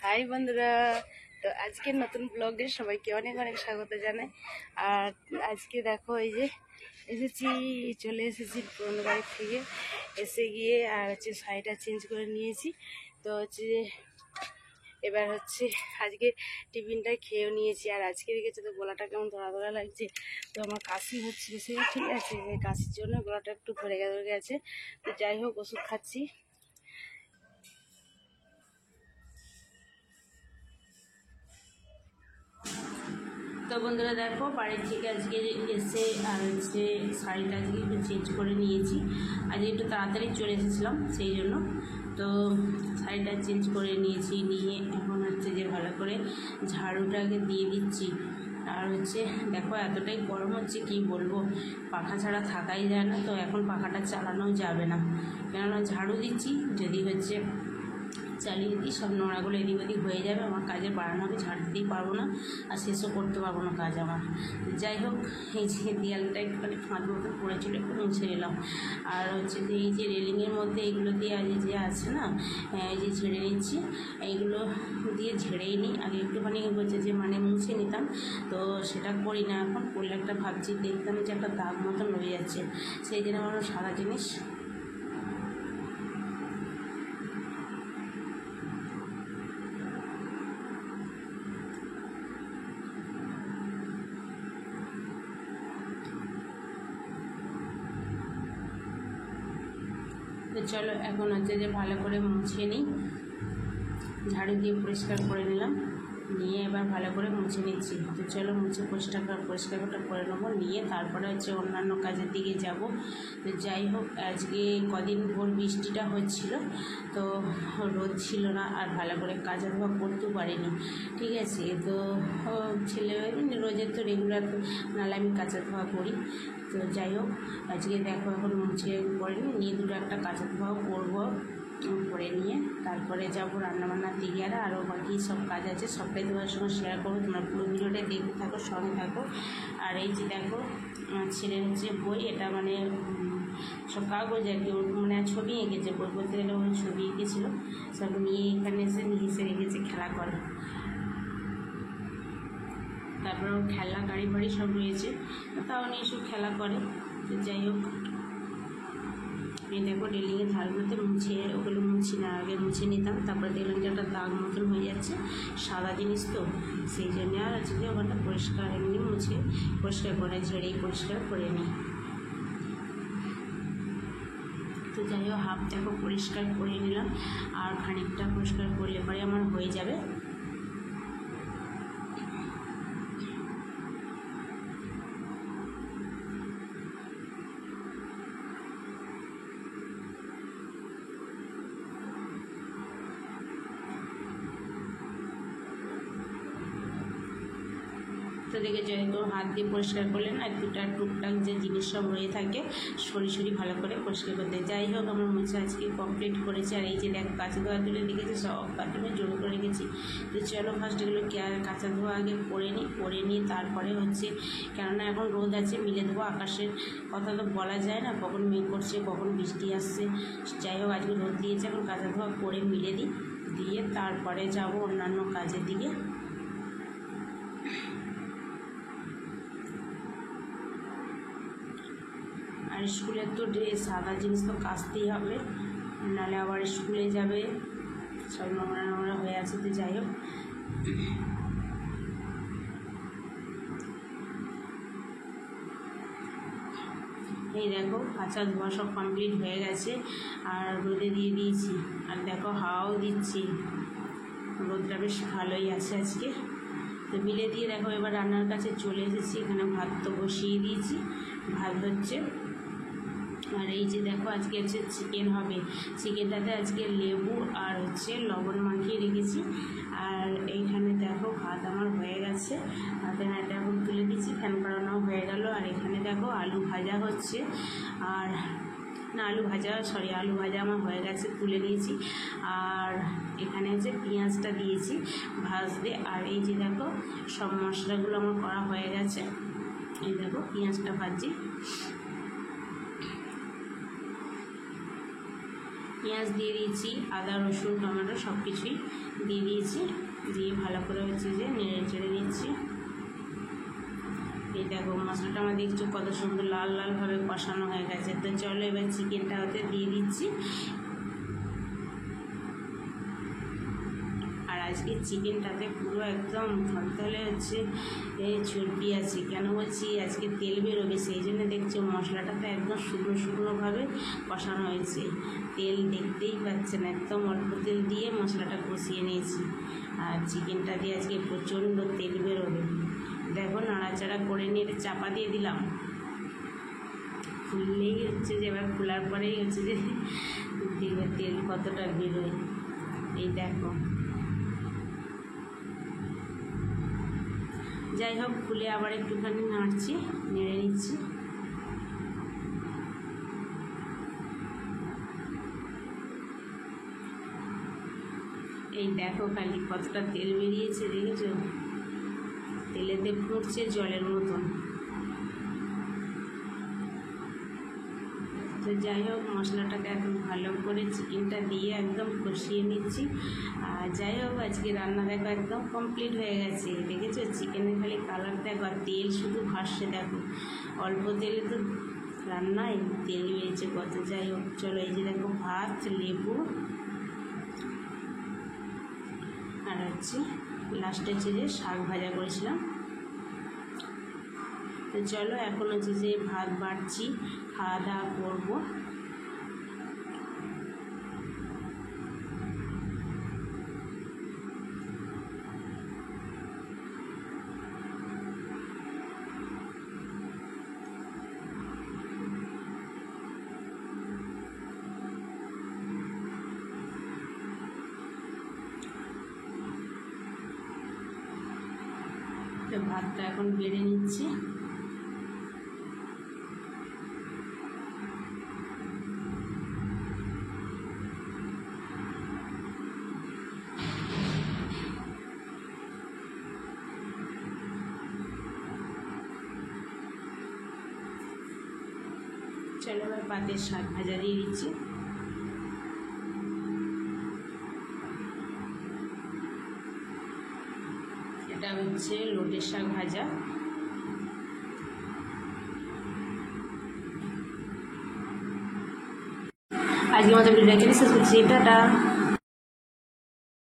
High বন্ধুরা, তো আজকের নতুন ব্লগে সবাইকে অনেক অনেক স্বাগত জানাই। আর আজকে দেখো এই যে চলে এসেছি পুরোনো বাড়ি থেকে। এসে গিয়ে আর শাড়িটা চেঞ্জ করে নিয়েছি। তো এবার আজকে টিফিনটা খেয়েও নিয়েছি। আর আজকে দেখেছি তো গলাটা কেমন ধরা ধরা লাগছে। তো আমার কাশি হচ্ছে বেশি, ঠিক আছে, কাশির জন্য গলাটা একটু ধরে গেছে। তো যাই হোক, ওষুধ খাচ্ছি। তো বন্ধুরা দেখো, বাড়ির থেকে আজকে এসে আর শাড়িটা আজকে একটু চেঞ্জ করে নিয়েছি। আজকে একটু তাড়াতাড়ি চলে এসেছিলাম, সেই জন্য। তো শাড়িটা চেঞ্জ করে নিয়েছি, নিয়ে এখন যে ভালো করে ঝাড়ুটাকে দিয়ে দিচ্ছি। আর দেখো এতটাই গরম হচ্ছে, কি বলবো, পাখা ছাড়া থাকাই যায় না। তো এখন পাখাটা চালানোও যাবে না, কেননা ঝাড়ু দিচ্ছি, যদি চালিয়ে দিই সব নোংরাগুলো এদিক ওদিক হয়ে যাবে, আমার কাজের বাড়ানো হবে, ঝাড় দিতেই পারবো না, আর শেষও করতে পারবো না কাজ আমার। যাই হোক, এই যে দেয়ালটা একটুখানি ফাঁদ মতো পড়েছিল, একটু মুছে নিলাম। আর এই যে রেলিংয়ের মধ্যে এইগুলো দিয়ে যে আছে না, এই যে ঝেড়ে নিচ্ছি, এইগুলো দিয়ে ঝেড়েই নিই। আগে একটুখানি মুছে নিতাম, তো সেটা করি না এখন। করলে একটা ভাবছি, দেখতাম যে একটা দাগ মতন রয়ে যাচ্ছে, সেই জন্য আমার সারা জিনিস তো চলো এখন যে ভালো করে মুছে নিই। ঝাড়ু দিয়ে পরিষ্কার করে নিলাম, নিয়ে এবার ভালো করে মুছে নিচ্ছি। তো চলো মুছে পরিষ্কারটা করে নেবো, নিয়ে তারপরে অন্যান্য কাজের দিকে যাব। তো যাই হোক, আজকে কদিন ভোর বৃষ্টিটা হচ্ছিল, তো রোদ ছিল না, আর ভালো করে কাজ ধোয়া করতেও পারিনি, ঠিক আছে। তো ছেলে রোজের তো রেগুলার নাহলে আমি কাঁচা ধোয়া করি। তো যাই হোক, আজকে দেখো এখন মুছে করে নিয়ে দুটো একটা কাঁচা ধোয়াও করবো, করে নিয়ে তারপরে যাবো রান্নাবান্নার দিকে। আর আরও বাকি সব কাজ আছে, সবটাই তোমার সঙ্গে শেয়ার করবো। তোমার পুরো ভিডিওটাই দেখতে থাকো, সঙ্গে থাকো। আর এই যে দেখো, ছেলের বই, এটা সব কাগজ আর কি, ছবি এঁকেছে, বই বলতে গেলে ওই ছবি এঁকেছিলো, সব নিয়ে এখানে নিয়ে এসে রেখেছে, খেলা করে। তারপরে ওর খেলনা গাড়ি বাড়ি সব রয়েছে, তাও নিয়ে সব খেলা করে। তো যাই হোক, এই দেখো রেলিংয়ের ধারগুলোতে ওগুলো মুছি না, আগে মুছে নিতাম, তারপরে দেখলাম যে একটা দাগ মতন হয়ে যাচ্ছে, সাদা জিনিস তো, সেই জন্য আর ওখানটা পরিষ্কার এমনি মুছে পরিষ্কার করে ঝেড়েই পরিষ্কার করে নিই। তো যাই হোক, হাফ দেখো পরিষ্কার করে নিলাম, আর খানিকটা পরিষ্কার করলে পরে আমার হয়ে যাবে। তো দেখেছো, তো হাত দিয়ে পরিষ্কার করলে না টুকটাক যে জিনিস সব রয়ে থাকে, সরি ভালো করে পরিষ্কার করতে। যাই হোক, আমার মুছে আজকে কমপ্লিট করেছি। আর এই যে দেখো কাঁচা ধোয়া তুলে রেখেছি, সব কার্টুনে জোর করে রেখেছি। তো চলো ফার্স্ট এগুলো কাঁচা ধোয়া আগে করে নিই তারপরে কেননা এখন রোদ আছে, মিলে দেবো। আকাশের কথা তো বলা যায় না, কখন মেঘ করছে কখন বৃষ্টি আসছে। যাই হোক, আজকে রোদ দিয়েছে, এখন কাঁচা ধোয়া করে মিলে দিই, দিয়ে তারপরে যাব অন্যান্য কাজের দিকে। আর স্কুলের তো ড্রেস, সাদা জিনিস তো কাচতেই হবে, নাহলে আবার স্কুলে যাবে, সব নোংরা হয়ে আছে। তো যাই হোক, এই দেখো কাঁচা ধোয়া সব কমপ্লিট হয়ে গেছে, আর রোদে দিয়ে দিয়েছি। আর দেখো হাওয়াও দিচ্ছি, রোদটা বেশ ভালোই আছে আজকে। তো মিলে দিয়ে দেখো এবার রান্নার কাছে চলে এসেছি। এখানে ভাত তো বসিয়ে দিয়েছি, ভাত হচ্ছে। আর এই যে দেখো আজকে চিকেন হবে, চিকেনটাতে আজকে লেবু আর লবণ মাখিয়ে রেখেছি। আর এইখানে দেখো ভাত আমার হয়ে গেছে, ভাতের হাঁড়িটা এখন তুলে দিচ্ছি, ফ্যান করানো হয়ে গেল। আর এখানে দেখো আলু ভাজা হচ্ছে, আর না আলু ভাজা আমার হয়ে গেছে, তুলে নিয়েছি। আর এখানে পেঁয়াজটা দিয়েছি ভাজতে। আর এই যে দেখো সব মশলাগুলো আমার করা হয়ে গেছে, এই দেখো পেঁয়াজটা ভাজছি। পেঁয়াজ দিয়ে দিয়েছি, আদা রসুন টমেটো সব কিছুই দিয়ে দিয়েছি। দিয়ে ভালো করে হচ্ছে যে নেড়ে চেড়ে দিচ্ছি। এই দেখো মশলাটা আমার দেখছো কত সুন্দর লাল লালভাবে কষানো হয়ে গেছে। তো চলো এবার চিকেনটা হতে দিয়ে দিচ্ছি। আর আজকে চিকেনটাতে পুরো একদম থলথলে হচ্ছে চর্বি আছে। কেন বলছি, আজকে তেল বেরোবে, সেই জন্য দেখছো মশলাটাতে একদম শুকনো শুকনোভাবে কষানো হয়েছে। তেল দেখতেই পাচ্ছেন, একদম অল্প তেল দিয়ে মশলাটা কষিয়ে নিয়েছি। আর চিকেনটা দিয়ে আজকে প্রচণ্ড তেল বেরোবে। দেখো নাড়াচাড়া করে নিয়ে এটা চাপা দিয়ে দিলাম। খুললেই হচ্ছে যে এবার খোলার পরেই হচ্ছে যে তেল কতটা বেরোয়। এই দেখো, যাই হোক খুলে আবার একটুখানি নাড়ছি, নেড়ে নিচ্ছি। এই দেখো খালি কতটা তেল বেরিয়েছে, দেখেছো? তেলেতে ফুটছে জলের মতন। তো যাই হোক মশলাটাকে এখন ভালো করে চিকেনটা দিয়ে একদম কষিয়ে নিচ্ছি। আর যাই হোক আজকে রান্না দেখো একদম কমপ্লিট হয়ে গেছে। দেখেছো চিকেনের খালি কালার দেখো, আর তেল শুধু ভাসছে দেখো। অল্প তেলে তো রান্নায় তেল বেরিয়েছে কত। যাই হোক চলো, এই যে দেখো ভাত, লেবু আর হচ্ছে লাস্টে হচ্ছে যে শাক ভাজা করেছিলাম। তো চলো এখন হচ্ছে যে ভাত বাড়ছি, খাওয়া দাওয়া করবো। তো ভাতটা এখন বেড়ে নিচ্ছি। চলো এবার পাতের শাক ভাজা দিয়ে দিচ্ছি। এটা হচ্ছে লোটের শাক ভাজা। আজকের মতো ভিডিও এখানে শেষ করছি, টাটা।